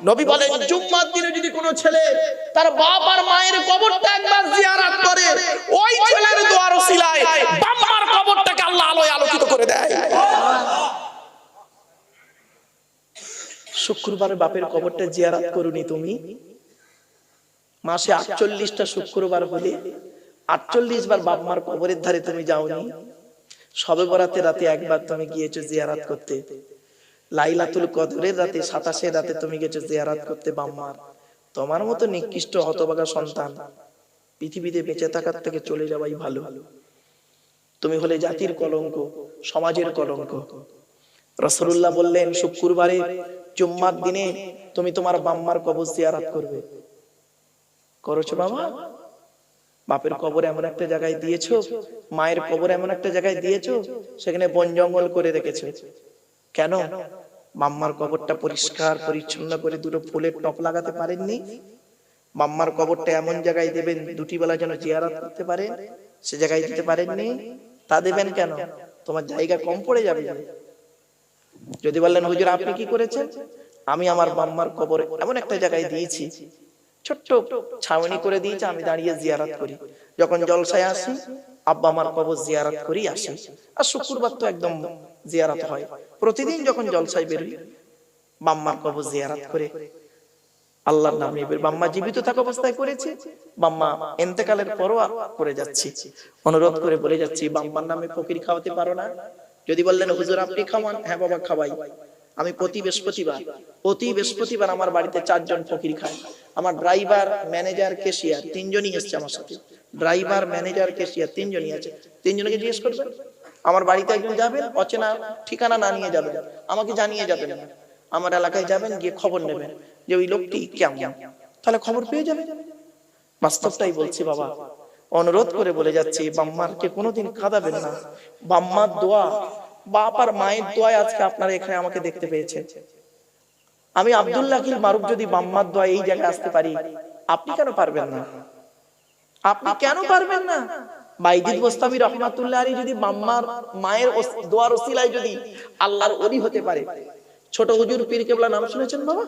নবী বলেন জুম্মার দিনে যদি কোনো ছেলে তার বাপ আর মায়ের কবরটা একবার জিয়ারত করে, ওই ছেলের দোয়ার ওসিলায় বাম্মার কবরটাকে আল্লাহ আলোয় আলোকিত করে দেয়। শুক্রবারে বাপের কবরটা জিয়ারত করুনি তুমি? মাসে 48টা শুক্রবার হলে 48 বার বাপ মার কবরের ধারে তুমি যাওনি? শবে বরাতে রাতে একবার তুমি গিয়েছো জিয়ারত করতে, লাইলাতুল কদরের রাতে 27 রাতে তুমি গেছো জিয়ারত করতে বাম্মার। তোমার মতো নিকৃষ্ট হতভাগা সন্তান পৃথিবীতে বেঁচে থাকার থেকে চলে যাওয়াই ভালো। তুমি হলে জাতির কলঙ্ক, সমাজের কলঙ্ক। রাসূলুল্লাহ বললেন শুক্রবারে জুম্মার দিনে তুমি তোমার বাম্মার কবর জিয়ারত করবে। করেছো বাবা? বাপের কবর এমন একটা জায়গায় দিয়েছো, মায়ের কবর এমন একটা জায়গায় দিয়েছো, সেখানে বন জঙ্গল করে রেখেছো। কেন? মাম্মার কবরটা পরিষ্কার পরিচ্ছন্ন করে দুটো ফুলের টপ লাগাতে পারেননি? মাম্মার কবরটা এমন জায়গায় দেবেন দুটি বেলা যেন জিয়ারত করতে পারে, সে জায়গায় দিতে পারেননি? তা দেবেন কেন? তোমার জায়গা কম পড়ে যাবে। যদি বললেন হুজুর আপনি কি করেছেন? আমি আমার মাম্মার কবর এমন একটা জায়গায় দিয়েছি, ছোট্ট ছাউনি করে দিয়েছি, আমি দাঁড়িয়ে জিয়ারত করি। যখন জলসায় আসি আব্বা আমার কবর জিয়ারত করি আসি। আর শুক্রবার তো একদম জিয়ারত হয়, প্রতিদিন যখন জলসায় বেরোই বাম্মার কবর জিয়ারত করে আল্লাহর নামে। বাম্মা জীবিত থাকা অবস্থায় করেছে, বাম্মা ইন্তেকালের পরও করে যাচ্ছি। অনুরোধ করে বলে যাচ্ছি বাম্মার নামে ফকির খাওয়াতে পারো না? যদি বললেন হুজুর আপনি খাওয়ান, হ্যাঁ বাবা খাওয়াই। আমি প্রতি বৃহস্পতিবার আমার বাড়িতে 4 জন ফকির খায়। আমার ড্রাইভার, ম্যানেজার, ক্যাশিয়ার 3 জনই এসছে আমার সাথে। ড্রাইভার, ম্যানেজার, ক্যাশিয়ার 3 জনই আছে। 3 জনকে জিজ্ঞেস করবেন। আমার বাড়িতে একজন যাবেন, অচেনা ঠিকানা না নিয়ে যাবেন, আমাকে জানিয়ে যাবেন। আমার এলাকায় যাবেন, গিয়ে খবর নেবেন যে ওই লোকটি কেমন, তাহলে খবর পেয়ে যাবেন। বাস্তবটাই বলছি বাবা। অনুরোধ করে বলে যাচ্ছি বাম্মারকে কোনোদিন কাঁদাবেন না। বাম্মার দোয়া, বাপ আর মায়ের দোয়ায় আজকে আপনারা এখানে আমাকে দেখতে পেয়েছেন। আমি আব্দুল্লাহ আকিল মারুফ যদি বাম্মার দোয়া এই জায়গায় আসতে পারি, আপনি কেন পারবেন না? আপনি কেন পারবেন না? বাইজিদ বোস্তামি রহমাতুল্লাহ আলাইহি যদি বাম্মার মায়ের দোয়ার ওসিলায় যদি আল্লাহর ওলি হতে পারে। ছোট হুজুর পীর কেবলা নাম শুনেছেন বাবা?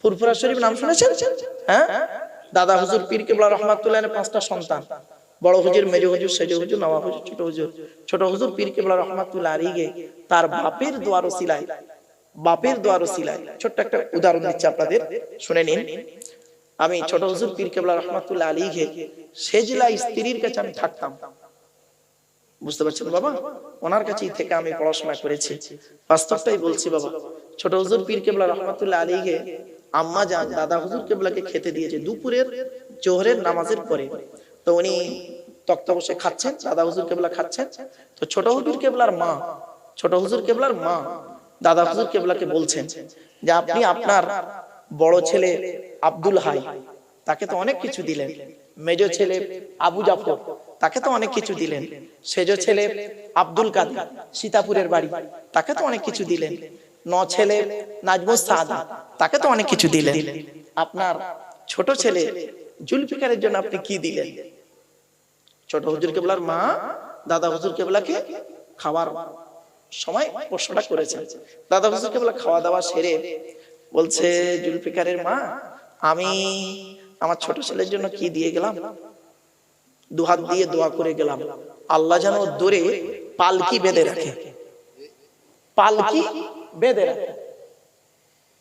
ফুরফুরা শরীফ নাম শুনেছেন? হ্যাঁ, দাদা হুজুর পীর কেবলা রহমাতুল্লাহ আলাইহি 5টা সন্তান, বড় হুজুর, মেজ হুজুর, সেজ হুজুর, নওয়াব হুজুর, ছোট হুজুর। ছোট হুজুর পীর কেবলা রহমাতুল্লাহ আলাইহি তার বাপের দোয়ার ওসিলায়, ছোট্ট একটা উদাহরণ দিচ্ছি আপনাদের, শুনে নিন। আমি ছোট হুজুর পীর কেবলা রহমাতুল্লাহ আলাইহি সেজলা স্ত্রীর কাছে আমি থাকতাম, বুঝতে পারছেন বাবা? ওনার কাছেই থেকে আমি পড়াশোনা করেছি। বাস্তবটাই বলছি বাবা। ছোট হুজুর পীর কেবলা রহমাতুল্লাহ আলাইহি আম্মা জান দাদা হুজুর কেবলাকে খেতে দিয়েছে দুপুরের জোহরের নামাজের পরে। তো উনি তক্তা বসে খাচ্ছেন, দাদা হুজুর কেবলা খাচ্ছেন। তো ছোট হুজুর কেবলার মা দাদা হুজুর কেবলাকে বলছেন যে আপনি আপনার বড় ছেলে আব্দুল হাই, তাকে তো অনেক কিছু দিলেন। মেজ ছেলে আবু জাফর, তাকে তো অনেক কিছু দিলেন। সেজ ছেলে আব্দুল কাদের, সীতাপুরের বাড়ি, তাকে তো অনেক কিছু দিলেন। 9 ছেলে নাজমুস সাদা, তাকে তো অনেক কিছু দিলেন। আপনার ছোট ছেলে জুলফিকারের জন্য আপনি কি দিলেন? ছোট হুজুর কেবলার মা দাদা হুজুর কেবলাকে খাওয়ার সময় প্রশ্নটা করেছেন। দাদা হুজুর কেবলা খাওয়া দাওয়া সেরে বলছে জুলফিকারের মা, আমি আমার ছোট ছেলের জন্য কি দিয়ে গেলাম? দুহাত দিয়ে দোয়া করে গেলাম আল্লাহ যেন দূরে পালকি বেঁধে রাখে, পালকি বেঁধে রাখে।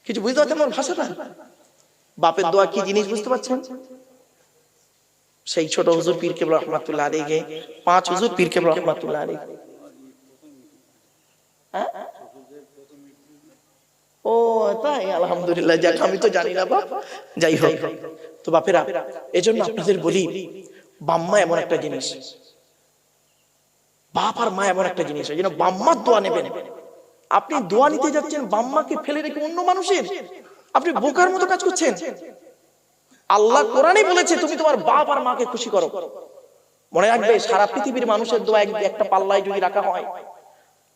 কিছু বুঝতে পারছেন আমার ভাষাটা? বাপের দোয়া কি জিনিস বুঝতে পারছেন? সেই ছোট হুজুর পীর কেবলা রহমাতুল্লাহ আলাইহি 5 হুজুর পীর কেবলা রহমাতুল্লাহ আলাইহি। ও তাই, আলহামদুলিল্লাহ। যাক, আমি তো জানি না বাপ, যাই হোক। তো বাপেরা, এজন্য আপনাদের বলি বাম্মা এমন একটা জিনিস, বাপ আর মা এমন একটা জিনিস, এইজন্য বাম্মার দোয়া নেবেন। আপনি দোয়া নিতে যাচ্ছেন বাম্মাকে ফেলে রেখে অন্য মানুষের, আপনি বোকার মতো কাজ করছেন। আল্লাহ কোরআনে বলেছে তুমি তোমার বাপ আর মাকে খুশি করো। মনে রাখবে সারা পৃথিবীর মানুষের দোয়া একটা পাল্লায় যদি রাখা হয়,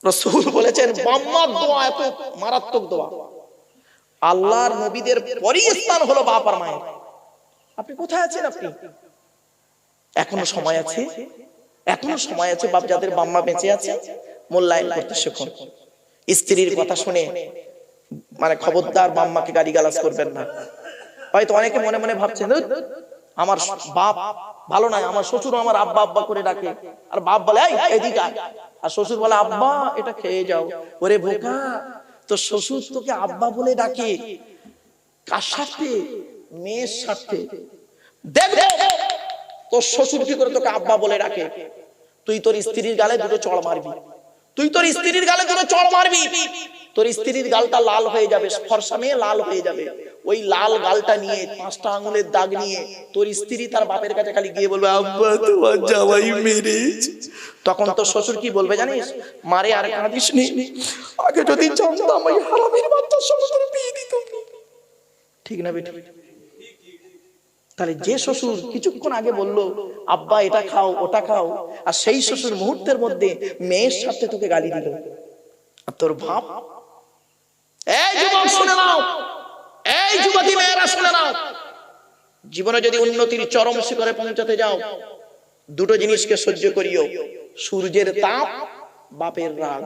রাসূল বলেছেন বাম্মার দোয়া এত মারাত্মক দোয়া, আল্লাহর নবীদের পরই স্থান হলো বাপ আর মায়ের। আপনি কোথায় আছেন? আপনি এখনো সময় আছে, বাপ যাদের বাম্মা বেঁচে আছে মূল্যায়ন করতে শিখুন। স্ত্রীর কথা শুনে মানে খবরদার বাম্মাকে গালিগালাজ করবেন না। হয়তো অনেকে মনে মনে ভাবছেন আমার বাপ ভালো নয়, আমার শ্বশুর আমার আব্বা আব্বা করে ডাকে, আর বাপ বলে এই এদিকে আয়, আর শ্বশুর বলে আব্বা এটা খেয়ে যাও। ওরে বোকা, তো শ্বশুর তোকে আব্বা বলে ডাকে কার স্বার্থে? মেয়ের স্বার্থে। দেখবে তোর শ্বশুর কি করে তোকে আব্বা বলে ডাকে, তুই তোর স্ত্রীর গালে দুটো চড় মারবি, তুই তোর স্ত্রীর গালে দুটো চড় মারবি, তোর স্ত্রীর গালটা লাল হয়ে যাবে, ফর্সা মেয়ে লাল হয়ে যাবে, ওই লাল গালটা নিয়ে 5টা আঙুলের দাগ নিয়ে তোর স্ত্রী তার বাপের কাছে খালি গিয়ে বলবে আব্বা তোমার জামাই মেরেছে। তখন তোর শ্বশুর কি বলবে জানিস? মারে আর কাঁদিস নি, আগে যদি জানতাম ওই হারামির বাচ্চার সঙ্গে তোর বিয়ে দিতাম। ঠিক না বেটা? তাহলে যে শ্বশুর কিছুক্ষণ আগে বললো আব্বা এটা খাও ওটা খাও, আর সেই শ্বশুর মুহূর্তের মধ্যে মেয়ের সাথে তোকে গালি দিল, আর তোর ভাব। এই যুবক শুনে নাও, এই যুবতী মেয়েরা শুনে নাও, জীবনে যদি উন্নতির চরম শিখরে পৌঁছাতে যাও, দুটো জিনিসকে সহ্য করিও, সূর্যের তাপ, বাপের রাগ।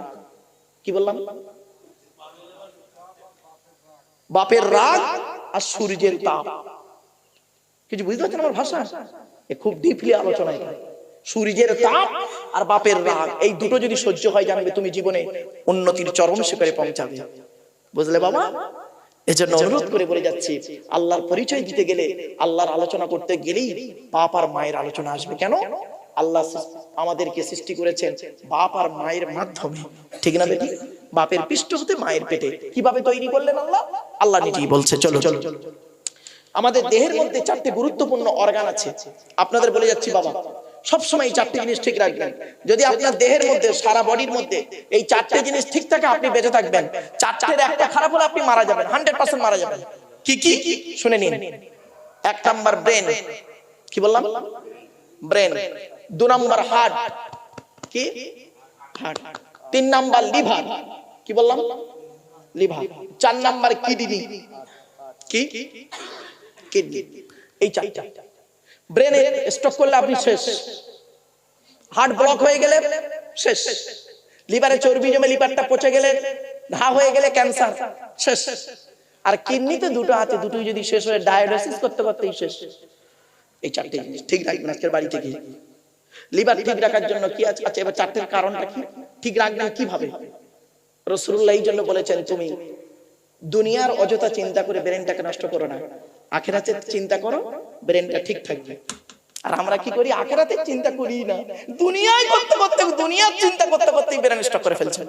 কি বললাম? বাপের রাগ আর সূর্যের তাপ। কিছু বুঝতে পারছেন আমার ভাষা? খুব ডিপলি আলোচনা। সূর্যের তাপ আর বাপের রাগ, এই দুটো যদি সহ্য হয়, জানবে তুমি জীবনে উন্নতির চরম শিখরে পৌঁছাবে। বুঝলে বাবা? এজন্য অনুরোধ করে বলে যাচ্ছি, আল্লাহর পরিচয় দিতে গেলে, আল্লাহর আলোচনা করতে গেলেই বাপ আর মায়ের আলোচনা আসবে। কেন? আল্লাহ আমাদেরকে সৃষ্টি করেছেন বাপ আর মায়ের মাধ্যমে। ঠিক না বেটি? বাপের পৃষ্ঠ হতে মায়ের পেটে কিভাবে তৈরি করলেন আল্লাহ? আল্লাহ নিজেই বলছে। চলো চলো, আমাদের দেহের মধ্যে 4টে গুরুত্বপূর্ণ অর্গান আছে। আপনাদের বলে যাচ্ছি বাবা, সবসময় এই 4টে জিনিস ঠিক রাখবেন। যদি আপনার দেহের মধ্যে, সারা বডির মধ্যে এই 4টে জিনিস ঠিক থাকে, আপনি বেঁচে থাকবেন। 4টের একটা খারাপ হলে আপনি মারা যাবেন, 100% মারা যাবেন। কি কি শুনে নিন। 1 নাম্বার ব্রেন। কি বললাম? ব্রেন। 2 number heart. কি? হার্ট। 3 number liver. কি বললাম? লিভার। 4 number kidney. কি? কিডনি। এই 4টা। ব্রেনে স্ট্রোক করলে আপনি শেষ, হার্ট ব্লক হয়ে গেলে শেষ, লিভারে চর্বি জমে লিভারটা পচে গেলে, ঘা হয়ে গেলে ক্যান্সার, শেষ। আর কিডনিতে দুটো আছে, দুটোই যদি শেষ হয়ে ডায়ালিসিস করতে করতেই শেষ। এই 4টে জিনিস ঠিক রাখবেন আজকের বাড়ি থেকে। লিভার ঠিক রাখার জন্য কি আছে? আচ্ছা, এবার 4টের কারণটা কি, ঠিক রাখবেন কিভাবে? রাসূলুল্লাহ এই জন্য বলেছেন, তুমি দুনিয়ার অযথা চিন্তা করে ব্রেনটাকে নষ্ট করো না, আখিরাতের চিন্তা করো, ব্রেনটা ঠিক থাকবে। আর আমরা কি করি? আখিরাতের চিন্তা করি না, দুনিয়ায় করতে করতে, দুনিয়ার চিন্তা করতে করতে ব্রেন নষ্ট করে ফেলছেন।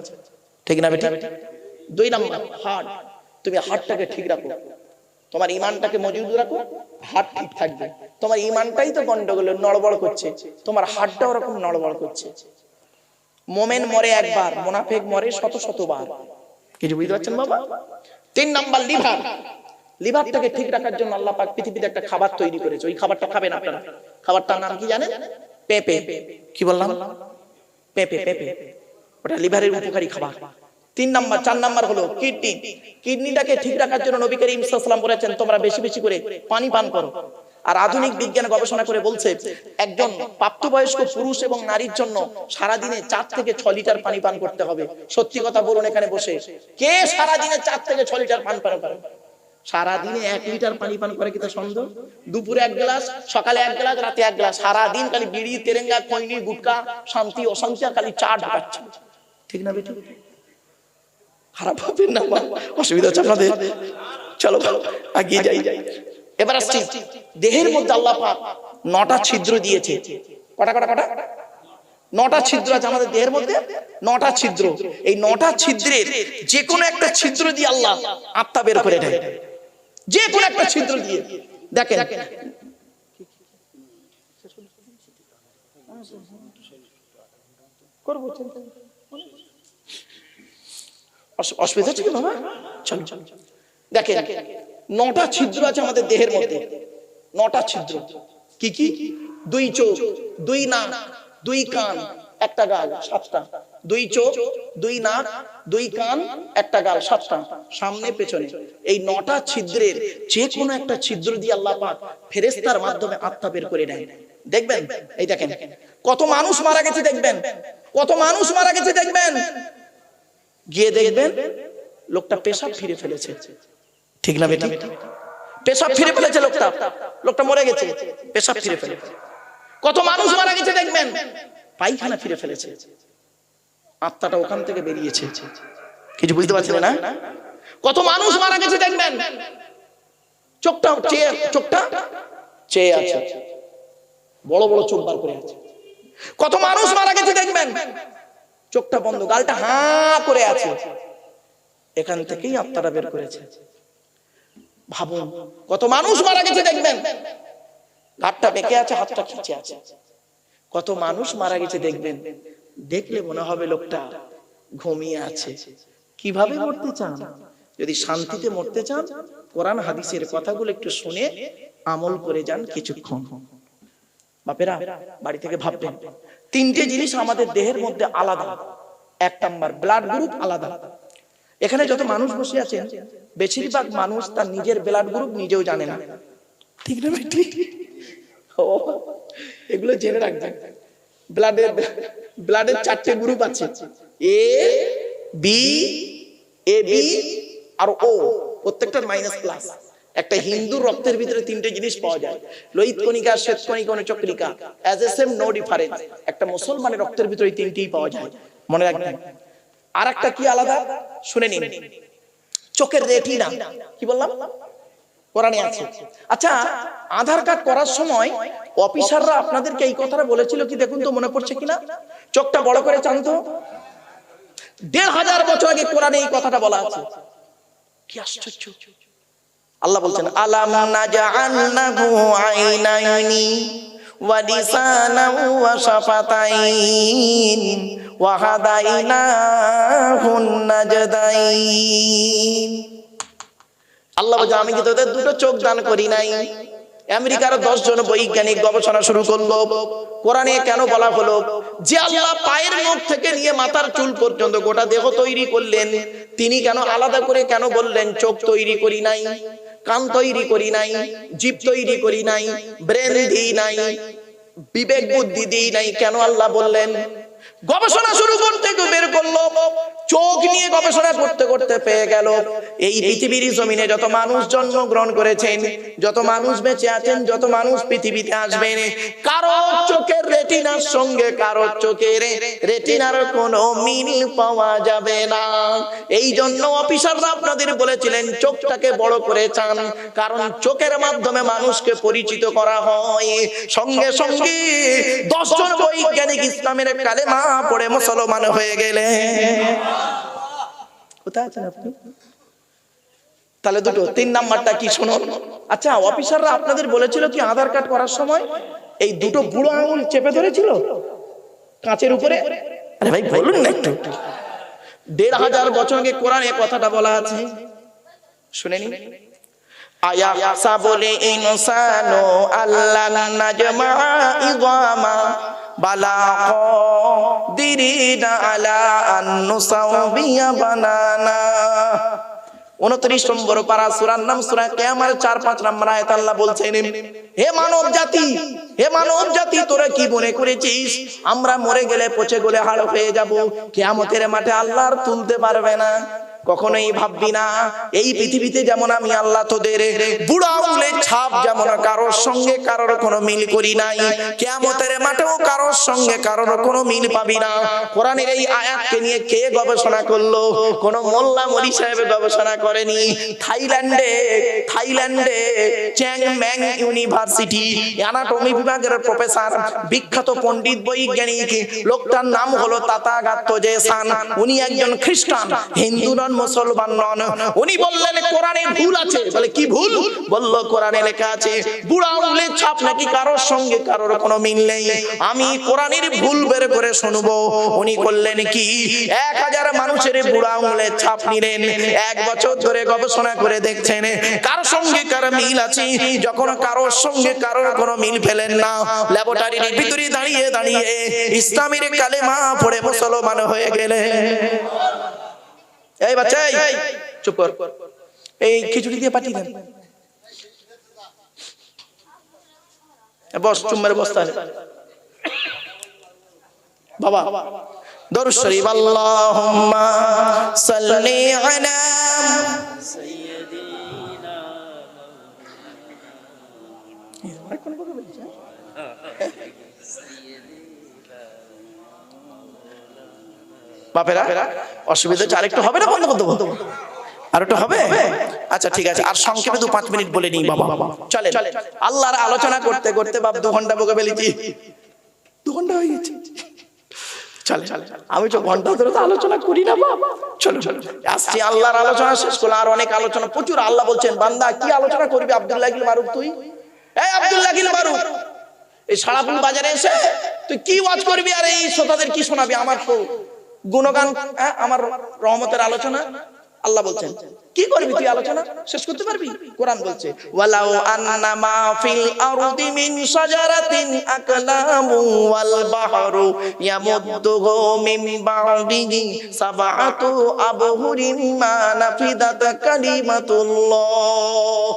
ঠিক না বেটা? 2 নাম্বার হার্ট। তুমি হার্টটাকে ঠিক রাখো, তোমার ঈমানটাকে মজবুত রাখো, হার্ট ঠিক থাকবে। তোমার ঈমানটাই তো গন্ডগোল, নড়বড় করছে, তোমার হার্টটাও ওরকম নড়বড় করছে। মুমিন মরে একবার, মুনাফিক মরে শত শতবার। কিছু বুঝতে পারছেন বাবা? 3 নাম্বার লিভার। লিভারটাকে ঠিক রাখার জন্য আল্লাহ পাক পৃথিবীতে একটা খাবার তৈরি করেছে। ওই খাবারটা খাবেন আপনারা। খাবারটার নাম কি জানেন? পেঁপে। কি বললাম? পেঁপে। পেঁপে ওটা লিভারের উপকারী খাবার। 3 নাম্বার। 4 নাম্বার হলো কিডনি। কিডনিটাকে ঠিক রাখার জন্য নবী করিম সাল্লাল্লাহু আলাইহি ওয়াসাল্লাম বলেছেন, তোমরা বেশি বেশি করে পানি পান করো। আর আধুনিক বিজ্ঞান গবেষণা করে বলছে, একজন প্রাপ্তবয়স্ক পুরুষ এবং নারীর জন্য সারা দিনে 4 থেকে 6 লিটার পানি পান করতে হবে। সত্যি কথা বলুন এখানে বসে, কে সারা দিনে 4 থেকে 6 লিটার পান পান করে? সারা দিনে 1 লিটার পানি পান করে কি তা সন্দেহ? দুপুরে 1 গ্লাস, সকালে 1 গ্লাস, রাতে 1 গ্লাস। সারা দিন খালি বিড়ি, তেরেঙ্গা, খৈনি, গুটকা, শান্তি অশান্তি আর খালি চা ঢাকাচ্ছে। ঠিক না বেটা? খারাপ ভাবেন না, অসুবিধা হচ্ছে আপনাদের। চলো এগিয়ে যাই। এবার আসছি, দেহের মধ্যে আল্লাহ পাক 9টা ছিদ্র দিয়েছে। কটা? 9টা ছিদ্র আছে আমাদের দেহের মধ্যে। 9টা ছিদ্র। এই 9টা ছিদ্রের যে কোনো একটা ছিদ্র দিয়ে আল্লাহ আত্মা বের করে দেয়, যে কোনো একটা ছিদ্র দিয়ে। দেখেন, অসুবিধা হচ্ছে কি বাবা? চলো দেখেন, 9টা ছিদ্র আছে আমাদের দেহের মধ্যে। 9টা ছিদ্র। কি কি? 2 চোখ, 2 নাক, 2 কান, 1টা গাল, 7টা। 2 চোখ, 2 নাক, 2 কান, 1টা গাল, 7টা, সামনে পেছনে। এই 9টা ছিদ্রের যে কোনো একটা ছিদ্র দিয়ে আল্লাহ পাক ফেরেশতার মাধ্যমে আত্মা বের করে নেয়। দেখবেন, এই দেখেন কত মানুষ মারা গেছে, দেখবেন কত মানুষ মারা গেছে, দেখবেন গিয়ে দেখবেন লোকটা পেশাব ফিরে ফেলেছে, ঠিক না বেটি? পেশাব ফিরে ফেলেছে লোকটা, লোকটা মরে গেছে, পেশাব ফিরে ফেলেছে। কত মানুষ মারা গেছে দেখবেন, পায়খানা ফিরে ফেলেছে, আত্মাটা ওখান থেকে বেরিয়েছে। কিছু বুঝতে পারছেন না? কত মানুষ মারা গেছে দেখবেন, চোখটা চেয়ে আছে, বড় বড় চোখ বার করে আছে। কত মানুষ মারা গেছে দেখবেন, চোখটা বন্ধ, গালটা হাঁ করে আছে, এখান থেকেই আত্মাটা বের করেছে। ভাবুন, কত মানুষ মারা গেছে দেখবেন, ঘাটটা বেঁকে আছে, হাতটা খিচে আছে। কত মানুষ মারা গেছে দেখবেন, দেখলে মনে হবে লোকটা ঘুমিয়ে আছে। কিভাবে মরতে চান? যদি শান্তিতে মরতে চান, কোরআন হাদিসের কথাগুলো একটু শুনে আমল করে যান কিছুক্ষণ। বাপেরা, বাড়ি থেকে ভাববেন, তিনটে জিনিস আমাদের দেহের মধ্যে আলাদা। এক নাম্বার, ব্লাড গ্রুপ আলাদা। এখানে যত মানুষ বসে আছেন, বেশিরভাগ মানুষ তার নিজের ব্লাড গ্রুপ নিজেও জানে না, ঠিক না বেটি? এগুলো জেনে রাখবেন। ব্লাডের 4টে গ্রুপ আছে, এ বি আর ও, প্রত্যেকটার মাইনাস প্লাস। একটা হিন্দুর রক্তের ভিতরে 3টে জিনিস পাওয়া যায়, লোহিত কণিকা, শ্বেত কণিকা, অনুচক্রিকা, as a same no difference. একটা মুসলমানের রক্তের ভিতরে 3টেই পাওয়া যায়, মনে রাখবেন। আর একটা কি আলাদা শুনে নিন, চোখের রেটিনা। কি বললাম? কোরআনে আছে। আচ্ছা, আধার কার্ড করার সময় অফিসাররা আপনাদেরকে এই কথাটা বলেছিল কি? দেখুন তো, মনে পড়ছে কিনা? চোখটা বড় করে চান তো। 1500 বছর আগে কোরআনে এই কথাটা বলা আছে। কি আশ্চর্য! আল্লাহ বলছেন, আলাম নাজআলনাহু আইনাইনি ওয়া লিসানান ওয়া শাফাতাইন ওয়া হাদাইনাহুন নাজদাইন। আল্লাহ বলছেন, আমি কি তোদের 2টো চোখ দান করি নাই? আমেরিকার 10 জন বৈজ্ঞানিক গবেষণা শুরু করলো, কোরআনে কেন বলা হলো যে আল্লাহ পায়ের নখ থেকে নিয়ে মাথার চুল পর্যন্ত গোটা দেহ তৈরি করলেন, তিনি কেন আলাদা করে কেন বললেন চোখ তৈরি করি নাই, কান তৈরি করি নাই, জিভ তৈরি করি নাই, ব্রেন দিই নাই, বিবেক বুদ্ধি দিই নাই? কেন আল্লাহ বললেন? গবেষণা শুরু করতে বের করলো, চোখ নিয়ে গবেষণা করতে করতে পেয়ে গেল এই পৃথিবীর জমিনে যত মানুষ জন্মগ্রহণ করেছেন, যত মানুষ বেঁচে আছেন, যত মানুষ পৃথিবীতে আসবেন, কারো চোখের রেটিনার সঙ্গে কারো চোখের রেটিনার কোনো মিল পাওয়া যাবে না। এই জন্য অফিসাররা আপনাদের বলেছিলেন চোখটাকে বড় করে চান, কারণ চোখের মাধ্যমে মানুষকে পরিচিত করা হয়। সঙ্গে সঙ্গে 10 জন বৈজ্ঞানিক ইসলামের কালেমা পড়ে মুসলমান হয়ে গেলে। কোথায় আছেন আপনি? তাহলে 2টো। 3 নাম্বারটা কি শুনুন। আচ্ছা, অফিসাররা আপনাদের বলেছিল কি আধার কার্ড করার সময় এই 2টো বুড়ো আঙুল চেপে ধরেছিল কাঁচের উপরে? আরে ভাই বলুন না একটু। 1500 বছর আগে কোরআনে কথাটা বলা আছে, শুনে নিন। আয়া সাবুল ইনসানু আল্লান নাজমা ইযামা বালা কাদিরিনা আলা আন নুসাউবিয়া বানানা। 29 নম্বর পারা, সূরার নাম সূরা কিয়ামার 4-5 নম্বর আয়াত। আল্লাহ বলছেন, হে মানব জাতি, হে মানব জাতি, তোরা কি মনে করেছিস আমরা মরে গেলে পচে গলে হাড় হয়ে যাব, কিয়ামতের মাঠে আল্লাহ আর তুলতে পারবে না? কখনোই ভাববি না। এই পৃথিবীতে যেমন আমি আল্লাহ তোদের বুড়া আঙুলের ছাপ যেমন কারোর সঙ্গে কারোর কোনো মিল করি নাই, কিয়ামতের মাঠেও কারোর সঙ্গে কারোর কোনো মিল পাবি না। কোরআনের এই আয়াতকে নিয়ে কে গবেষণা করলো? কোন মোল্লা মলি সাহেব গবেষণা করেনি। থাইল্যান্ডে চ্যাং ম্যাং ইউনিভার্সিটি অ্যানাটমি বিভাগের প্রফেসর, বিখ্যাত পণ্ডিত বৈজ্ঞানিক, লোকটার নাম হলো তাথাগতজে সান। উনি একজন খ্রিস্টান, হিন্দু নন, মুসলমান নন। উনি বললেন কোরআনে ভুল আছে। বলে কি ভুল? বলল কোরআনে লেখা আছে বুড়া আঙুলের ছাপ নাকি কারোর সঙ্গে কারোর কোনো মিল নেই। আমি কোরআনের ভুল বের করে শুনবো। উনি করলেন কি, 1000 মানুষের বুড়া আঙুলের ছাপ নিলেন, 1 বছর ধরে গবেষণা করে দেখছেন কার সঙ্গে কার মিল আছে। যখন কারোর সঙ্গে কারোর কোনো মিল পেলেন না, ল্যাবরেটরির ভিতরে দাঁড়িয়ে দাঁড়িয়ে ইসলামের কালেমা পড়ে মুসলমান হয়ে গেলেন। এই বাচ্চা, চুপ কর, এই খিচুড়ি দিয়ে পাঠিয়ে দেন। বস, চুম্মার বস্তা বাবা। দরুদ শরীফ আল্লাহুম্মা সাল্লি আলা বাপেরা অসুবিধা হচ্ছে, আরেকটু হবে না? বন্ধ করতে বন্ধ আর একটু হবে? আচ্ছা ঠিক আছে, আর সংক্ষেপে 2-5 মিনিট বলে নিই বাবা। চলে আল্লাহর আলোচনা করতে করতে বাপ 2 ঘন্টা বকে ফেলেছি, 2 ঘন্টা হয়ে গেছে। চলে আমি তো ঘন্টা ধরে তো আলোচনা করি না বাবা। চলো আসছি, আল্লাহর আলোচনা শেষ করলাম, আর অনেক আলোচনা প্রচুর। আল্লাহ বলছেন, বান্দা কি আলোচনা করবি আব্দুল্লাহ গিল মারুফ? তুই এই আব্দুল্লাহ গিল মারুফ এই সারাপুর বাজারে এসে তুই কি ওয়াজ করবি আর এই শ্রোতাদের কি শোনাবি? আমার গুণগান, আমার রহমতের আলোচনা। আল্লাহ বলছেন কি করবি তুই? আলোচনা শেষ করতে পারবি? কোরআন বলছে ওয়ালাউ আন্না মা ফিল আরদি মিন শাজারাতিন আকলামু ওয়াল বাহরু ইয়ামুদ্দুহু মিন বা'দিহি সাবআতু আবহুরিন মা নাফিদাত কালিমাতুল্লাহ।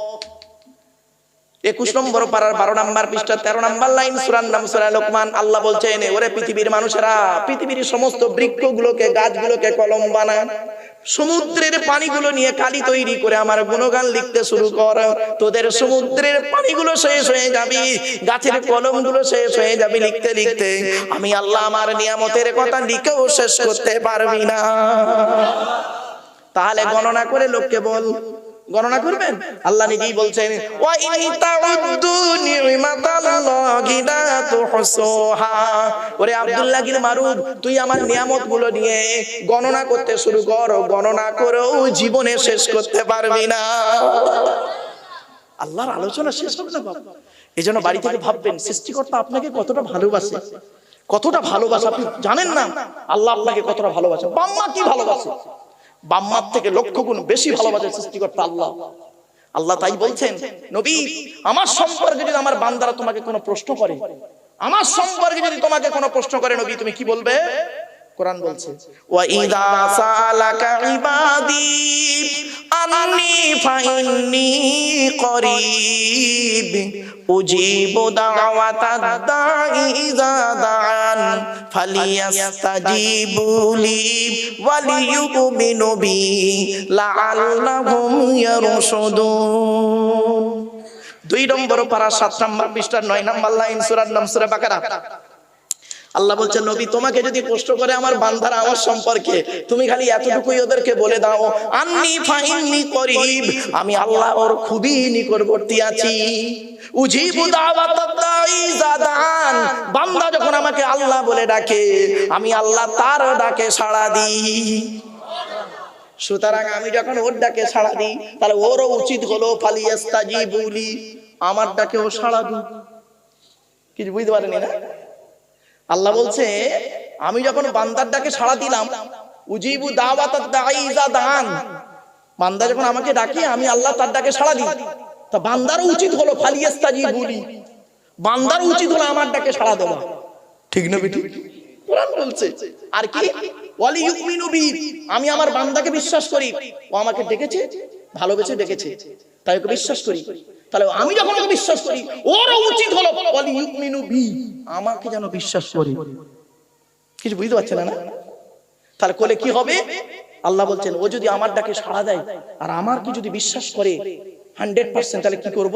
21 নম্বর পারার 12 নম্বর পৃষ্ঠা 13 নম্বর লাইন, সূরার নাম সূরা লোকমান। আল্লাহ বলছেন, ওরে পৃথিবীর মানুষেরা, পৃথিবীর সমস্ত বৃক্ষগুলোকে, গাছগুলোকে কলম বানা, সমুদ্রের পানিগুলো নিয়ে কালি তৈরি করে আমার গুণগান লিখতে শুরু কর। তোদের সমুদ্রের পানিগুলো শেষ হয়ে যাবে, গাছের কলমগুলো শেষ হয়ে যাবে লিখতে লিখতে। আমি আল্লাহ আমার নিয়ামতের কথা লিখেও শেষ করতে পারবি না। তাহলে গণনা করে লোককে বল, গণনা করবেন? আল্লাহ নিজেই বলছেন ওয়া ইন তাউদ্দু নি'মাতাল্লাহি লা তুহসুহা। ওরে আব্দুল্লাহ গিল মারুফ, তুই আমার নিয়ামতগুলো নিয়ে গণনা করতে শুরু কর, গণনা করেও জীবনে শেষ করতে পারবি না। আল্লাহর আলোচনা শেষ হবে না বাবা। এজন্য বাড়ি থেকে ভাববেন, সৃষ্টিকর্তা আপনাকে কতটা ভালোবাসে, কতটা ভালোবাসে আপনি জানেন না? আল্লাহ আপনাকে কতটা ভালোবাসে। বাম্মা কি ভালোবাসে, বাম্মার থেকে লক্ষ গুণ বেশি ভালোবাসে সৃষ্টিকর্তা আল্লাহ। আল্লাহ তাই বলছেন, নবী আমার সম্পর্কে যদি আমার বান্দারা তোমাকে কোনো প্রশ্ন করে, আমার সম্পর্কে যদি তোমাকে কোনো প্রশ্ন করে নবী তুমি কি বলবে? কোরআন বলছে ওয়া ইযা সালাকা ইবাদি আন্নী ফাইন্নী করিব উজিবু দাওয়াতাদ দাঈ ইযা দাআন ফালিয়াস্তাজিবু লি ওয়া লিয়ুমিনু বি লাআল্লাহুম ইয়ারশুদুন। 2 নম্বর পারা 7 নম্বর পৃষ্ঠা 9 নম্বর লাইন, সূরার নাম সূরা বাকারা। আল্লাহ বলছেন, নবী তোমাকে যদি প্রশ্ন করে আমার বান্দারা আমার সম্পর্কে, তুমি খালি এতটুকুই ওদেরকে বলে দাও, আন্নী ফাইন্নী করিব, আমি আল্লাহ ওর খুবই নিকটবর্তী আছি। উজিবু দাওয়াতাদ দাঈ ইযা দাআন, বান্দা যখন আমাকে আল্লাহ বলে ডাকে, আমি আল্লাহ তার ডাকে সাড়া দিই। সুতরাং আমি যখন ওর ডাকে সাড়া দিই, তাহলে ওরও উচিত হলো ফালিয়াস্তাজিবু লি, আমার ডাকে ও সাড়া দিই। কিছু বুঝতে পারেনি না? আল্লাহ বলছে আমি যখন বান্দার ডাকে সাড়া দিলাম, উজিবু দাওয়াতাদ দাঈ ইযা দাআন, বান্দা যখন আমাকে ডাকে আমি আল্লাহ তার ডাকে সাড়া দিই, তা বান্দারও উচিত হলো ফালিয়াস্তাজিবু লি, বান্দারও উচিত হলো আমার ডাকে সাড়া দেওয়া। ঠিক না বেটি? কোরআন বলছে আর কি ওয়ালি ইউমিনু বি, আমি আমার বান্দাকে বিশ্বাস করি, ও আমাকে ডেকেছে, ভালোবেসে ডেকেছে, তাই ওকে বিশ্বাস করি। তাহলে আমি যখন ওকে বিশ্বাস করি, ওরও উচিত হলো ওয়ালি ইউমিনু বি, আমাকে যেন বিশ্বাস করে। কিছু বুঝতে পারছেন না? তাহলে কোলে কি হবে? আল্লাহ বলছেন ও যদি আমার ডাকে সাড়া দেয় আর আমার কি যদি বিশ্বাস করে 100%, তাহলে কি করব?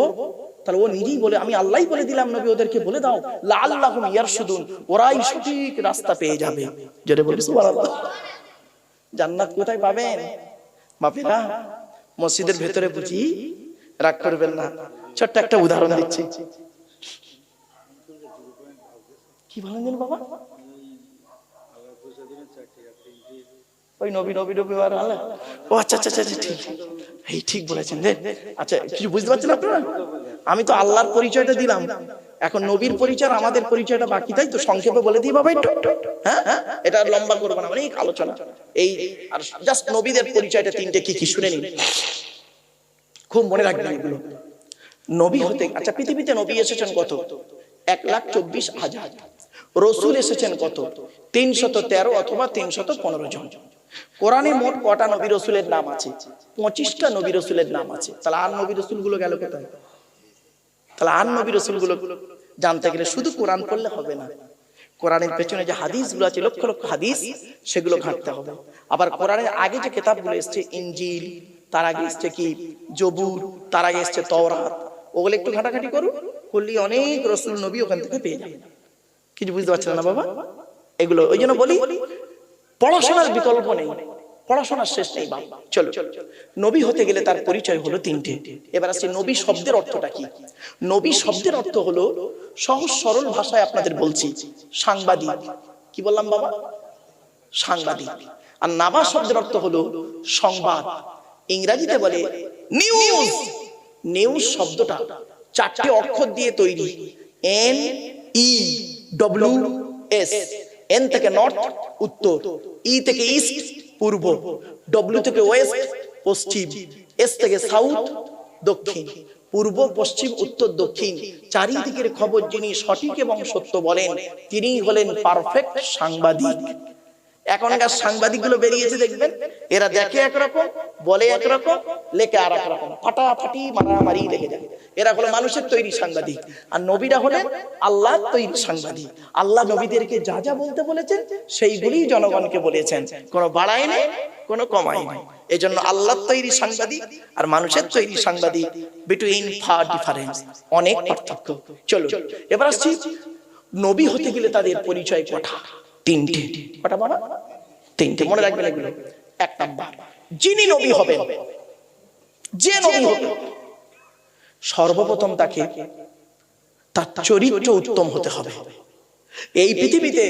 তাহলে ও নিজেই বলে, আমি আল্লাহই বলে দিলাম নবী ওদেরকে বলে দাও লাআল্লাহুম ইয়ারশুদুন, ওরাই সঠিক রাস্তা পেয়ে যাবে। জোরে বলি সুবহানাল্লাহ। জান্নাত কোথায় পাবেন বাপেরা? মসজিদের ভেতরে বুঝি? রাগ করবেন না, ছোট্ট একটা উদাহরণ দিচ্ছি। কি বলেন যেন বাবা? ওই নবী নবী নবী আর আল্লাহ। ও আচ্ছা আচ্ছা আচ্ছা, ঠিক, এই ঠিক বলেছেন রে। আচ্ছা কিছু বুঝতে পারছেন আপনারা? আমি তো আল্লাহর পরিচয়টা দিলাম, এখন নবীর পরিচয় আমাদের পরিচয়টা বাকি, তাই তো সংক্ষেপে বলে দিই বাবা একটু। হ্যাঁ, এটা লম্বা করবো না, অনেক আলোচনা। এই আর জাস্ট নবীদের পরিচয়টা 3টে কি কি শুনে নিন, খুব মনে রাখবেন এগুলো। নবী হতে, আচ্ছা পৃথিবীতে নবী এসেছেন কত? 1,24,000। রসুল এসেছেন কত? 313 অথবা 315 জন। কোরআনে মোট কটা নবী রসুলের নাম আছে? 25টা নবী রসুলের নাম আছে। তাহলে আর নবী রসুল গুলো গেল কোথায়? তাহলে আর নবী রসুল গুলো জানতে গেলে শুধু কোরআন পড়লে হবে না, কোরআনের পেছনে যে হাদিসগুলো আছে লক্ষ লক্ষ হাদিস, সেগুলো ঘাঁটতে হবে। আবার কোরআনের আগে যে কিতাবগুলো এসছে, ইনজিল, তার আগে এসছে কি জবুর, তার আগে এসছে তওরাত, ওগুলো একটু ঘাটাঘাটি করুন, করলে অনেক রাসূল নবী ওখান থেকে পেয়ে যাবেন। কিছু বুঝতে পারছেন না বাবা? এগুলো ওই জন্য বলি পড়াশোনার বিকল্প নেই, পড়াশোনার শেষ নেই বাবা। চলো, নবী হতে গেলে তার পরিচয় হলো তিনটে। এবার আসছে নবী শব্দের অর্থটা কি। নবী শব্দের অর্থ হলো, সহজ সরল ভাষায় আপনাদের বলছি, সাংবাদিক। কি বললাম বাবা? সাংবাদিক। আর নাবা শব্দের অর্থ হলো সংবাদ, ইংরেজিতে বলে নিউজ। নিউজ শব্দটা চারটি অক্ষর দিয়ে তৈরি, N E W S. N থেকে নর্থ উত্তর, ই থেকে ইস্ট পূর্ব, ডব্লিউ থেকে ওয়েস্ট পশ্চিম, এস থেকে সাউথ দক্ষিণ। পূর্ব পশ্চিম উত্তর দক্ষিণ চারিদিকের খবর যিনি সঠিক এবং সত্য বলেন, তিনি হলেন পারফেক্ট সাংবাদিক। এখনকার সাংবাদিকগুলো বেরিয়েছে দেখবেন, এরা দেখে একরকম, বলে একরকম, লেখে আর এক রকম, ফাটাফাটি মারামারি লেগে যায়। এরা হলো মানুষের তৈরি সাংবাদিক, আর নবীরা হলেন আল্লাহর তৈরি সাংবাদিক। আল্লাহ নবীদেরকে যা যা বলতে বলেছেন সেইগুলি জনগণকে বলেছেন, কোনো বাড়ায় নাই, কোনো কমায় নাই। এই জন্য আল্লাহর তৈরি সাংবাদিক আর মানুষের তৈরি সাংবাদিক, বিটুইন ফার ডিফারেন্স, অনেক পার্থক্য। চলো এবার আসছি, নবী হতে গেলে তাদের পরিচয় কটা? তিনটে। কটা বাবা? তিনটে, মনে রাখবেন এগুলো। এক নাম্বার, যিনি নবী হবেন, যে নবী হবে, সর্বপ্রথম তাকে তার চরিত্র উত্তম হতে হবে। এই পৃথিবীতে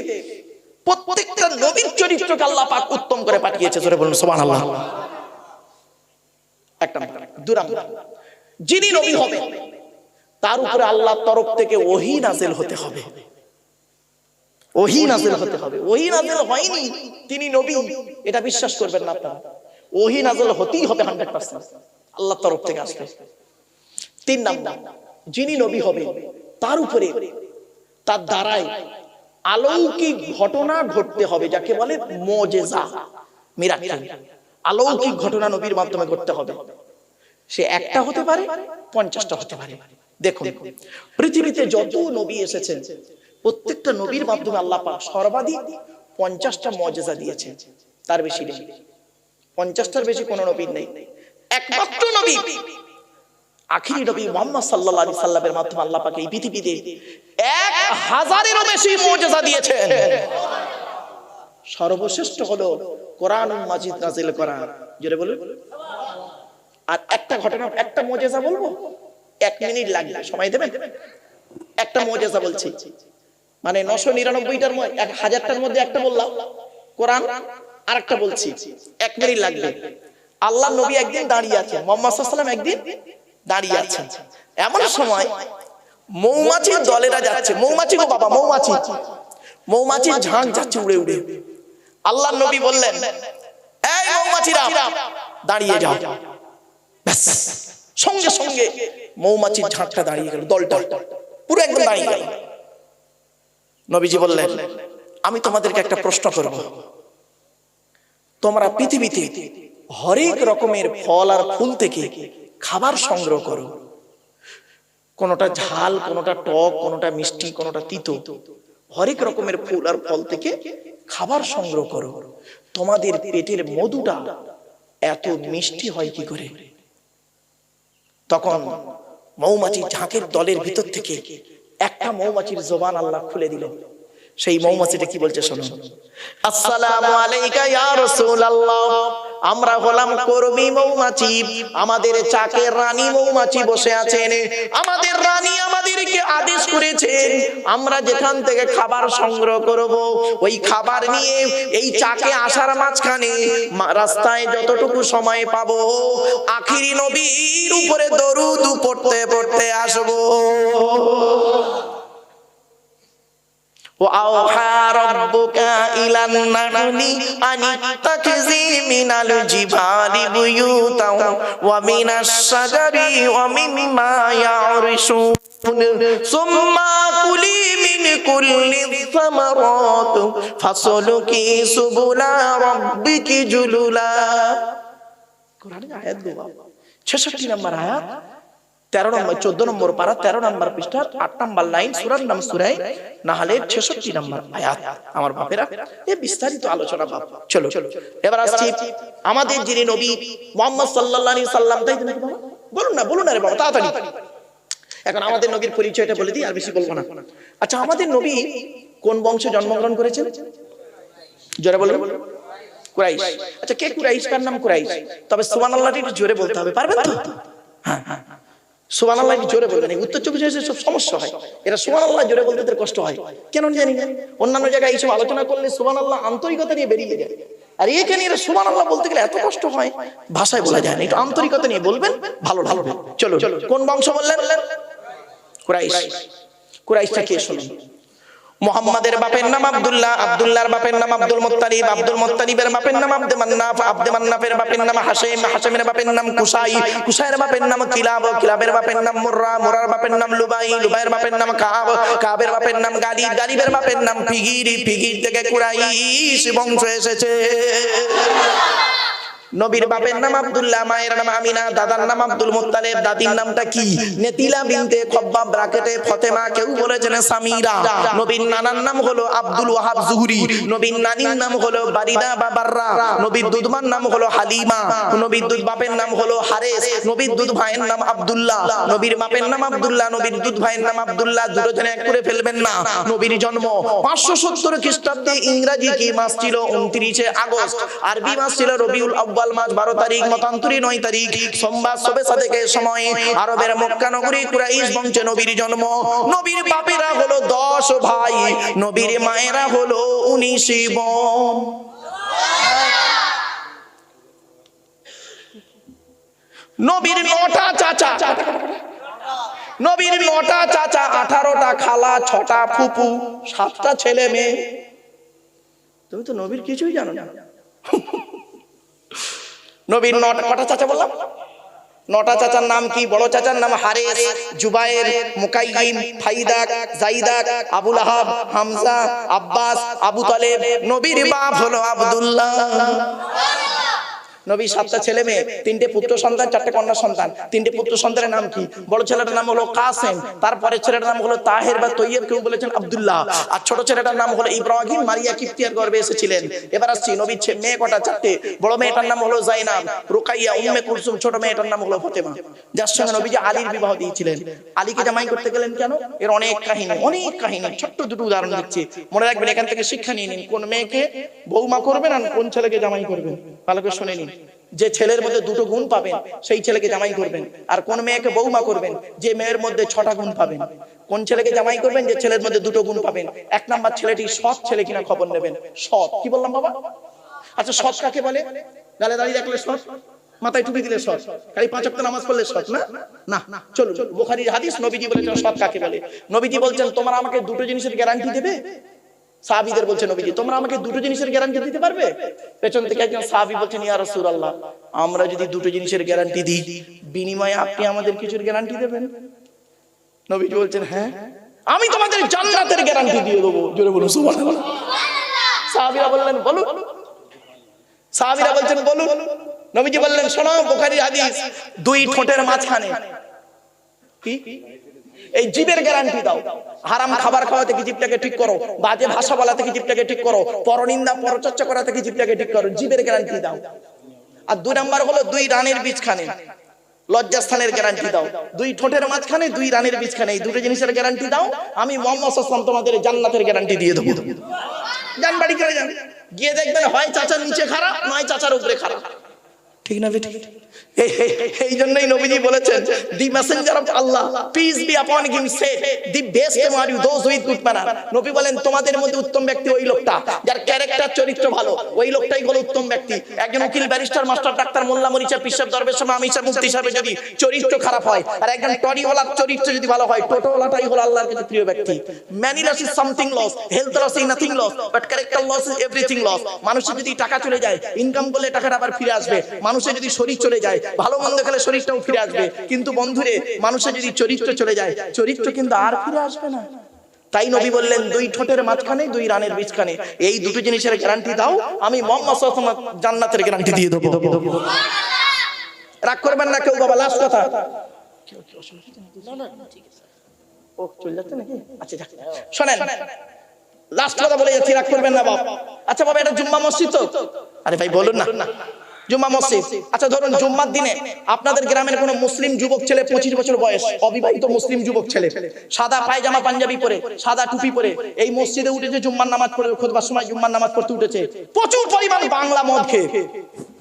প্রত্যেকটা নবীর চরিত্রকে আল্লাহ পাক উত্তম করে পাঠিয়েছে, জোরে বলুন সুবহানাল্লাহ। এক নাম্বার। দুই নাম্বার, যিনি নবী হবে তার উপরে আল্লাহর তরফ থেকে ওহী নাযিল হতে হবে। ওহী নাযিল হতে হবে। ওহী নাযিল হয়নি, তিনি নবী, এটা বিশ্বাস করবেন না আপনারা। ওহী নাযিল হতেই হবে 100%, আল্লাহর তরফ থেকে আসবে। তিন নাম্বার, যিনি নবী হবে তার উপরে, তার দ্বারাই অলৌকিক ঘটনা ঘটতে হবে, যাকে বলে মুজিজা, মিরাকেল। অলৌকিক ঘটনা নবীর মাধ্যমে ঘটতে হবে। সে একটা হতে পারে, 50টা হতে পারে। দেখুন পৃথিবীতে যত নবী এসেছেন, প্রত্যেকটা নবীর মাধ্যমে আল্লাহ পাক সর্বাধিক 50টা মুজিজা দিয়েছেন, তার বেশি নেই। 50টার বেশি কোনো নবীর নেই। একমাত্র নবী আখিরি নবী মুহাম্মদ সাল্লাল্লাহু আলাইহি সাল্লামের মাধ্যমে আল্লাহ পাক এই পৃথিবীতে 1000-এরও বেশি মুজিজা দিয়েছেন। সর্বশ্রেষ্ঠ হলো কোরআনুল মাজিদ নাযিল করা, জোরে বলুন। আর একটা ঘটনা, একটা মুজিজা বলবো, 1 মিনিট লাগবে, সময় দেবেন? একটা মুজিজা বলছি, মানে 999টার মধ্যে 1000টার মধ্যে একটা বললাম কোরআন, আরেকটা বলছি, 1 মিনিট লাগবে। আল্লাহ নবী একদিন দাঁড়িয়ে আছেন, মুহাম্মদ সাল্লাল্লাহু আলাইহি সাল্লাম একদিন দাঁড়িয়ে আছেন। এমন সময় মৌমাছির দলেরা যাচ্ছে, মৌমাছি গো বাবা, মৌমাছি, মৌমাছির ঝাঁক যাচ্ছে উড়ে উড়ে। আল্লাহ নবী বললেন, এই মৌমাছিরা দাঁড়িয়ে যাও। ব্যাস, সঙ্গে সঙ্গে মৌমাছির ঝাঁকটা দাঁড়িয়ে গেল, দলটা পুরো একদম দাঁড়িয়ে গেল। নবীজি বললেন, আমি তোমাদেরকে একটা প্রশ্ন করব। তোমরা পৃথিবীতে হরেক রকমের ফল আর ফুল থেকে খাবার সংগ্রহ করো, কোনটা ঝাল, কোনটা টক, কোনটা মিষ্টি, কোনটা তিতো। হরেক রকমের ফুল আর ফল থেকে খাবার সংগ্রহ করো, তোমাদের পেটের মধুটা এত মিষ্টি হয় কি করে? তখন মৌমাছির ঝাঁকের দলের ভিতর থেকে একটা মৌমাছির জবান আল্লাহ খুলে দিল। সেই মৌমাছিটা কি বলছে শুনুন। আসসালামু আলাইকা ইয়া রাসূলুল্লাহ, আমরা হলাম কর্মী মৌমাছি, আমাদের চাকের রানী মৌমাছি বসে আছেন। আমাদের রানী আমাদেরকে আদেশ করেছেন, আমরা যেখান থেকে খাবার সংগ্রহ করব, ওই খাবার নিয়ে এই চাকে আসার মাঝখানে রাস্তায় যতটুকু সময় পাবো, আখিরি নবীর উপরে দরুদ পড়তে পড়তে আসবো। وأوحى ربك إلى النحل أن اتخذي من الجبال بيوتا ومن الشجر ومما يعرشون ثم كلي من كل الثمرات فاسلكي سبل ربك ذللا। কোরআনের আয়াত 66 নম্বর আয়াত। 13 নম্বর 14 নম্বর পারা 13 নম্বর পৃষ্ঠার 8 নম্বর লাইন, সূরার নাম সূরা নাহলের 66 নম্বর আয়াত। আমার বাপেরা, এই বিস্তারিত আলোচনা বাপ। চলো এবার আসছি আমাদের যিনি নবী মুহাম্মদ সাল্লাল্লাহু আলাইহি সাল্লাম, তাই তো নাকি বাবা? বলুন না রে বাবা, তাড়াতাড়ি। এখন আমাদের নবীর পরিচয়টা বলে দিই, আর বেশি বলবো না। আচ্ছা, আমাদের নবী কোন বংশে জন্মগ্রহণ করেছেন? জোরে বলুন। কুরাইশ। আচ্ছা, কে কুরাইশ? কার নাম কুরাইশ? তবে সুবহানাল্লাহটা একটু জোরে বলতে হবে, পারবেন তো? হ্যাঁ হ্যাঁ, সুবহানাল্লাহ জোরে বলবেন। উত্তর চব্বিশ পরগনায় সব সমস্যা হয়, এরা সুবহানাল্লাহ জোরে বলতে এদের কষ্ট হয় কেন জানি না। অন্যান্য জায়গায় এইসব আলোচনা করলে সুবহানাল্লাহ আন্তরিকতা নিয়ে বেরিয়ে যায়, আর এখানে এরা সুবহানাল্লাহ বলতে গেলে এত কষ্ট হয়, ভাষায় বলা যায় না। একটু আন্তরিকতা নিয়ে বলবেন, ভালো লাগবে। চলো, কোন বংশ বললেন? কুরাইশ। কুরাইশটা কে শুনুন। মুহাম্মাদের বাপের নাম আব্দুল্লাহ, আব্দুল্লাহর বাপের নাম আব্দুল মুত্তালিব, আব্দুল মুত্তালিবের বাপের নাম আব্দে মান্নাফ, আব্দে মান্নাফের বাপের নাম হাশিম, হাশিমের বাপের নাম কুসাই, কুসাইয়ের বাপের নাম কিলাব, কিলাবের বাপের নাম মুররা, মুররার বাপের নাম লুবাই, লুবাইয়ের বাপের নাম কাব, কাবের বাপের নাম গালিব, গালিবের বাপের নাম ফিগির, ফিগির থেকে কুরাইশ বংশ এসেছে। নবীর বাপের নাম আব্দুল্লাহ, মায়ের নাম আমিনা, দাদার নাম আব্দুল মুত্তালিব, দাদির নামটা কি? নেতিলা বিনতে খব্বাব ব্রাকেটে ফতেমা, কেউ বলেছেন সামিরা। নবীর নানার নাম হলো আব্দুল ওয়াহাব জুহরি, নবীর নানির নাম হলো বারিদা বা বাররা, নবীর দুধমার নাম হলো হালিমা, নবীর দুধ বাপের নাম হলো হারেস, নবীর দুধ ভাইয়ের নাম আব্দুল্লাহ। নবীর বাপের নাম আব্দুল্লাহ, নবীর দুধ ভাইয়ের নাম আব্দুল্লাহ, দুটো জনে এক করে ফেলবেন না। নবীর জন্ম 570 খ্রিস্টাব্দে, ইংরেজি কি মাস ছিল? 29 আগস্ট, আরবি মাস ছিল রবিউল আউয়াল মাস 12 তারিখ, মতান্তরে 9 তারিখ, সোমবার সবে সাদেকের সময় আরবের মক্কা নগরী কুরাইশ বংশে নবীর জন্ম। নবীর বাপেরা হলো 10 ভাই, নবীর মায়েরা হলো 19 বোন। নবীর 9টা চাচা, নবীর 9টা চাচা, 18টা খালা, 6টা ফুপু, 7টা ছেলে মেয়ে। তুমি তো নবীর কিছুই জানো না। নবীর 9টা চাচা বললাম, 9টা চাচার নাম কি? বড় চাচার নাম হারেস, জুবায়ের, মুকাইয়িম, ফাইদাক, জাইদাক, আবু লাহাব, হামজা, আব্বাস, আবু তালেব। নবীর বাপ হলো আব্দুল্লাহ। নবী 7টা ছেলে মেয়ে, 3টে পুত্র সন্তান, 4টে কন্যা সন্তান। 3টে পুত্র সন্তানের নাম কি? বড় ছেলেটার নাম হলো কাসেম, তারপরে ছেলেটার নাম হলো তাহের বা তৈয়ব, কেউ বলেছেন আব্দুল্লাহ, আর ছোট ছেলেটার নাম হলো ইব্রাহিম, মারিয়া কিপ্তিয়ার গর্ভে এসেছিলেন। এবার আসছি নবীর মেয়ে কটা? 4টে। বড় মেয়েটার নাম হলো জাইনাব, রুকাইয়া, উম্মে কুলসুম। ছোট মেয়েটার নাম হলো ফাতেমা, যার সঙ্গে নবীজি আলীর বিবাহ দিয়েছিলেন। আলীকে জামাই করতে গেলেন কেন? এর অনেক কাহিনী, অনেক কাহিনী। ছোট্ট দুটো উদাহরণ দিচ্ছি, মনে রাখবেন, এখান থেকে শিক্ষা নিয়ে নিন। কোন মেয়েকে বৌমা করবেন আর কোন ছেলেকে জামাই করবেন, ভালো করে শুনে নিন। যে ছেলের মধ্যে 2টো গুণ পাবেন সেই ছেলেকে জামাই করবেন, আর কোন মেয়েকে বৌমা করবেন যে মেয়ের মধ্যে 6টা গুণ পাবেন। কোন ছেলেকে জামাই করবেন? যে ছেলের মধ্যে 2টো গুণ পাবেন। 1 নাম্বার, ছেলেটি সৎ ছেলে কিনা খবর নেবেন। সৎ কি বললাম বাবা? আচ্ছা, সৎ কাকে বলে? গালে দাড়ি রাখলে সৎ, মাথায় টুপি দিলে সৎ, খালি 5 ওয়াক্ত নামাজ পড়লে সৎ না? না। চলুন, বুখারীর হাদিস, নবীজি বলেছেন সৎ কাকে বলে। নবীজি বলছেন, তোমরা আমাকে 2টো জিনিসের গ্যারান্টি দেবে? সাহাবীদের বলছে, নবীজি তোমরা আমাকে 2টো জিনিসের গ্যারান্টি দিতে পারবে? পেছন থেকে একজন সাহাবী বলছেন, ইয়া রাসূলুল্লাহ, আমরা যদি 2টো জিনিসের গ্যারান্টি দিই, বিনিময়ে আপনি আমাদের কিছুর গ্যারান্টি দেবেন? নবীজি বলছেন, হ্যাঁ, আমি তোমাদের জান্নাতের গ্যারান্টি দিয়ে দেবো। জোরে বলুন সুবহানাল্লাহ। সাহাবীরা বললেন, বলুন। সাহাবীরা বলছেন, বলুন। নবীজি বললেন, শোনো, বুখারীর হাদিস, 2 ঠোঁটের মাঝখানে কি? এই জিভের গ্যারান্টি দাও। হারাম খাবার খাওয়া থেকে জিভটাকে ঠিক করো, বাজে ভাষা বলা থেকে জিভটাকে ঠিক করো, পরনিন্দা পরচর্চা করা থেকে জিভটাকে ঠিক করো, জিভের গ্যারান্টি দাও। আর 2 নাম্বার হলো 2 রানের বীজখানে, লজ্জাস্থানের গ্যারান্টি দাও। 2 ঠোঁটের মাঝখানে, 2 রানের বীজখানে, এই 2টো জিনিসের গ্যারান্টি দাও, আমি মুহাম্মদ সাল্লাল্লাহু আলাইহি ওয়াসাল্লাম তোমাদের জান্নাতের গ্যারান্টি দিয়ে দেবো। যান বাড়ি করে যান, গিয়ে দেখবেন হয় চাচার নিচে খারাপ, নয় চাচার উপরে খারাপ। ঠিক না বেটি? এই জন্যই নবীজি বলেছেন, the messenger of Allah, peace be upon him, said the best are you those with good manner. নবী বলেন, তোমাদের মধ্যে উত্তম ব্যক্তি ওই লোকটা যার ক্যারেক্টার, চরিত্র ভালো, ওই লোকটাই হলো উত্তম ব্যক্তি। একজন উকিল, ব্যারিস্টার, মাস্টার, ডাক্তার, মোল্লা, মরিচা, পিসাব, দরবেশ, আমির, মুফতি সাহেব যদি চরিত্র খারাপ হয়, আর একজন টরিওয়ালার চরিত্র যদি ভালো হয়, টোটোওয়ালাটাই হলো আল্লাহর কাছে প্রিয় ব্যক্তি। Money loss is something loss, health loss is nothing loss, but character loss is everything loss. মানুষের যদি টাকা চলে যায়, ইনকাম করলে টাকাটা আবার ফিরে আসবে। মানুষের যদি শরীর চলে যায়, ভালো মন্দ খেলে শরীরটাও ফিরে আসবে। কিন্তু বন্ধুরে, মানুষের যদি চরিত্র চলে যায়, চরিত্র কিন্তু আর ফিরে আসবে না। তাই নবী বললেন, 2 ঠোঁটের মাঝখানে, 2 রানের বীজখানে, এই 2টো জিনিসের গ্যারান্টি দাও, আমি মুহাম্মদ সাল্লাল্লাহু আলাইহি ওয়াসাল্লাম জান্নাতের গ্যারান্টি দিয়ে দেবো। রাগ করবেন না কেউ বাবা, লাস্ট কথা। ও চলে যাচ্ছে নাকি? আচ্ছা যাক, শোনেন লাস্ট কথা বলে যাচ্ছি, রাগ করবেন না বাবা। আচ্ছা বাবা, এটা জুম্মা মসজিদ তো? আরে ভাই বলুন না, জুম্মা মসজিদ। আচ্ছা ধরুন জুম্মার দিনে আপনাদের গ্রামের কোন মুসলিম যুবক ছেলে 25 বছর বয়স, অবিবাহিত মুসলিম যুবক ছেলে, সাদা পায়জামা পাঞ্জাবি পরে, সাদা টুপি পরে এই মসজিদে উঠেছে, জুম্মার নামাজ পড়ে, খুতবার সময় জুম্মার নামাজ পড়তে উঠেছে, প্রচুর পরিমাণ বাংলা মদ খেয়ে।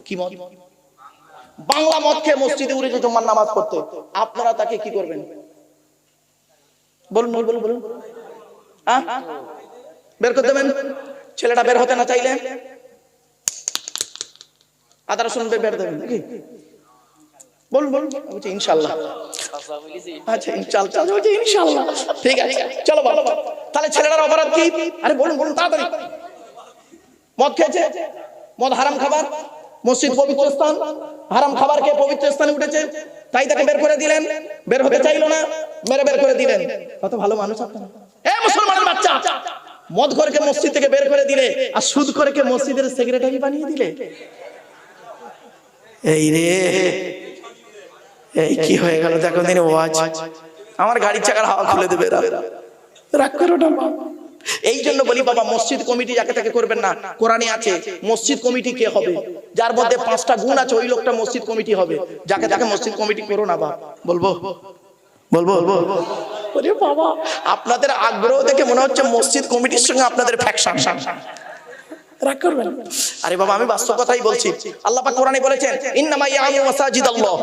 কি মদ? বাংলা মদ খেয়ে মসজিদে উঠেছে জুম্মার নামাজ পড়তে। আপনারা তাকে কি করবেন? বলুন বলুন বলুন। হ্যাঁ, বের করে দেবেন? ছেলেটা বের হতে না চাইলে আদার শুনবে, বের দেবেন নাকি? বলুন বলুন। বলছি ইনশাআল্লাহ। আচ্ছা ইনশাআল্লাহ, বলছি ইনশাআল্লাহ, ঠিক আছে চলো বাবা। তাহলে ছেলেটার অপরাধ কি? আরে বলুন বলুন তাড়াতাড়ি। মদ খেয়েছে, মদ হারাম খাবার, মসজিদ পবিত্র স্থান, হারাম খাবার খেয়ে পবিত্র স্থানে উঠেছে, তাই তাকে বের করে দিলেন। বের হতে চাইলো না, মেরে বের করে দিলেন। কত ভালো মানুষ আপনারা। এ মুসলমানের বাচ্চা, মদ ঘরকে মসজিদ থেকে বের করে দিলে আর সুদ করে কে মসজিদের সেক্রেটারি বানিয়ে দিলে। এই রে, এই কি হয়ে গেল দেখো দিনে ওয়াজ। আমার গাড়ির চাকার হাওয়া খুলে দেবে। রাগ করো না বাবা। এই জন্য বলি বাবা, মসজিদ কমিটি যাকে তাকে করবেন না। কোরআনে আছে মসজিদ কমিটি কে হবে? যার মধ্যে 5টা গুণ আছে ওই লোকটা মসজিদ কমিটি হবে। যাকে তাকে মসজিদ কমিটি করো না বাবা। বলবো বলবো বলবো। ওরে বাবা, আপনাদের আগ্রহ দেখে মনে হচ্ছে মসজিদ কমিটির সঙ্গে আপনাদের ফ্যাকশন। রাগ করবেন? আরে বাবা আমি বাস্তব কথাই বলছি। আল্লাহ পাক কোরআনে বলেছেন ইন্নামা ইয়ামুরু মাসাজিদাল্লাহ।